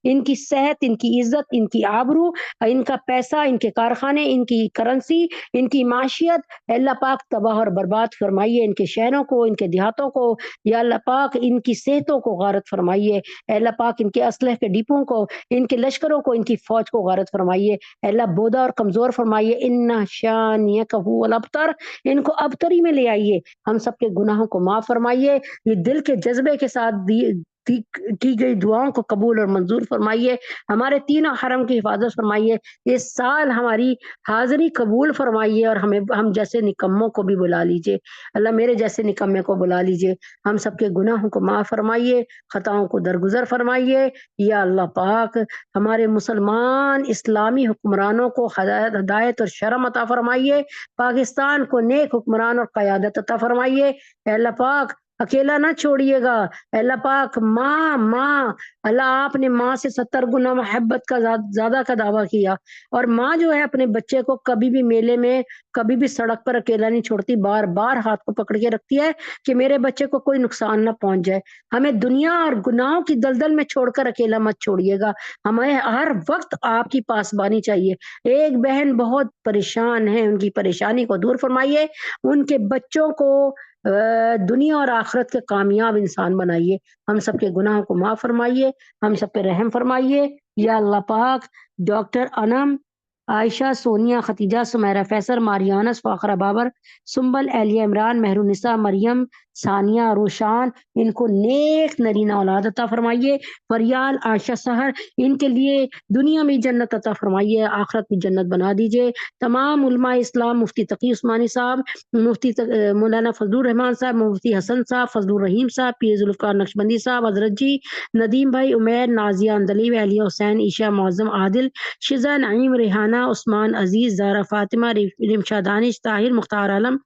ان کی عزت، ان کی آبرو، ان کا پیسہ، ان کے کارخانے، ان کی کرنسی، ان کی معاشیت، اے اللہ پاک تباہ اور برباد فرمائیے ان کے شہروں کو، ان کے دیہاتوں کو۔ یا اللہ پاک ان کی صحتوں کو غارت فرمائیے، اے اللہ پاک ان کے اسلحے کے ڈپوں کو، ان کے لشکروں کو، ان کی فوج کو غارت فرمائیے، اے اللہ بودا اور کمزور فرمائیے۔ ان شانئک هو الابتر ان کو ابتری میں لے آئیے، ہم سب کے گناہوں کو معاف فرمائیے، یہ دل کے جذبے کے ساتھ کی گئی دعاؤں کو قبول اور منظور فرمائیے، ہمارے تینوں حرم کی حفاظت فرمائیے، اس سال ہماری حاضری قبول فرمائیے، اور ہم جیسے نکموں کو بھی بلا لیجئے، اللہ میرے جیسے نکمے کو بلا لیجئے، ہم سب کے گناہوں کو معاف فرمائیے، خطاؤں کو درگزر فرمائیے۔ یا اللہ پاک ہمارے مسلمان اسلامی حکمرانوں کو ہدایت اور شرم عطا فرمائیے، پاکستان کو نیک حکمران اور قیادت عطا فرمائیے۔ اے اللہ پاک اکیلا نہ چھوڑیے گا، اے اللہ پاک ماں اللہ آپ نے ماں سے 70 گنا محبت کا زیادہ کا دعویٰ کیا، اور ماں جو ہے اپنے بچے کو کبھی بھی میلے میں، کبھی بھی سڑک پر اکیلا نہیں چھوڑتی، بار بار ہاتھ کو پکڑ کے رکھتی ہے کہ میرے بچے کو کوئی نقصان نہ پہنچ جائے۔ ہمیں دنیا اور گناہوں کی دلدل میں چھوڑ کر اکیلا مت چھوڑیے گا، ہمیں ہر وقت آپ کی پاسبانی چاہیے۔ ایک بہن بہت پریشان ہے، ان کی پریشانی کو دور فرمائیے، ان کے بچوں کو دنیا اور آخرت کے کامیاب انسان بنائیے، ہم سب کے گناہوں کو معاف فرمائیے، ہم سب پہ رحم فرمائیے۔ یا اللہ پاک ڈاکٹر انم، عائشہ، سونیا، ختیجہ، سمیرہ، فیصل، ماریانس، فاخرہ بابر، سنبل، اہلیہ عمران، مہرالنساء، مریم، ثانیہ، روشان، ان کو نیک نرینہ اولاد عطا فرمائیے۔ فریال، عائشہ، سحر، ان کے لیے دنیا میں جنت عطا فرمائیے، آخرت میں جنت بنا دیجئے۔ تمام علماء اسلام، مفتی تقی عثمانی صاحب، مفتی مولانا فضل الرحمان صاحب، مفتی حسن صاحب، فضل الرحیم صاحب، پیر ذوالفقار نقشبندی صاحب، حضرت جی، ندیم بھائی، عمیر، نازیہ اندلیب، اہلیہ حسین، عائشہ معظم، عادل، شزا، نعیم، ریحانہ، عثمان، عزیز، زہرا فاطمہ، رمشا دانش، طاہر، مختار عالم،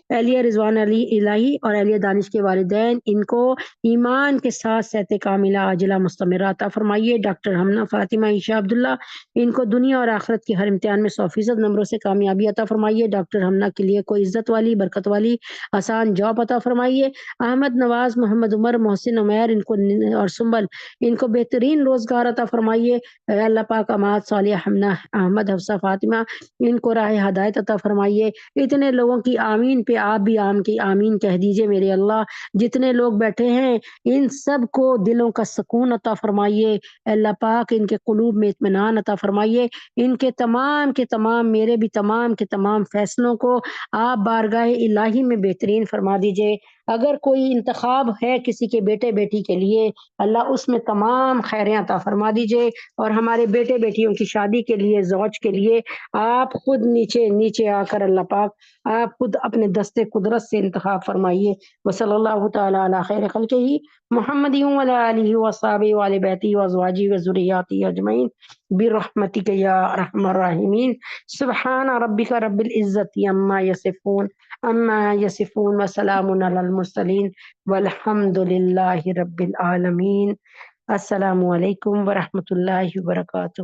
اہلیہ رضوان علی الہی اور اہلیہ دانش کے والدین، ان کو ایمان کے ساتھ صحت کاملہ عاجلہ مستمرہ عطا فرمائیے۔ ڈاکٹر ہمنا فاطمہ عائشہ عبداللہ، ان کو دنیا اور آخرت کے ہر امتحان میں 100% نمبروں سے کامیابی عطا فرمائیے۔ ڈاکٹر ہمنا کے لیے کوئی عزت والی، برکت والی، آسان جاب عطا فرمائیے۔ احمد نواز، محمد عمر، محسن عمیر، ان کو اور سنبل، ان کو بہترین روزگار عطا فرمائیے۔ اے اللہ پاک، اماد، صالح، ہمنا، احمد، حفصہ، فاطمہ، ان کو راہ ہدایت عطا فرمائیے۔ اتنے لوگوں کی آمین پہ آپ بھی آم کی آمین کہہ دیجئے میرے اللہ۔ جتنے لوگ بیٹھے ہیں ان سب کو دلوں کا سکون عطا فرمائیے۔ اے اللہ پاک، ان کے قلوب میں اطمینان عطا فرمائیے۔ ان کے تمام میرے بھی تمام کے تمام فیصلوں کو آپ بارگاہ الہی میں بہترین فرما دیجئے۔ اگر کوئی انتخاب ہے کسی کے بیٹے بیٹی کے لیے، اللہ اس میں تمام خیریں عطا فرما دیجئے۔ اور ہمارے بیٹے بیٹیوں کی شادی کے لیے، زوج کے لیے آپ خود نیچے آ کر اللہ پاک آپ خود اپنے دستے قدرت سے انتخاب فرمائیے۔ وصلی اللہ تعالی علی خیر خلقہ محمد وعلی آلہ وصحبہ وعلی بیتہ وازواجہ وذریاتہ اجمعین برحمتک یا ارحم الراحمین۔ سبحان ربک رب العزت عما یصفون وسلام علی المرسلین والحمد للہ رب العالمین۔ السلام علیکم ورحمۃ اللہ وبرکاتہ۔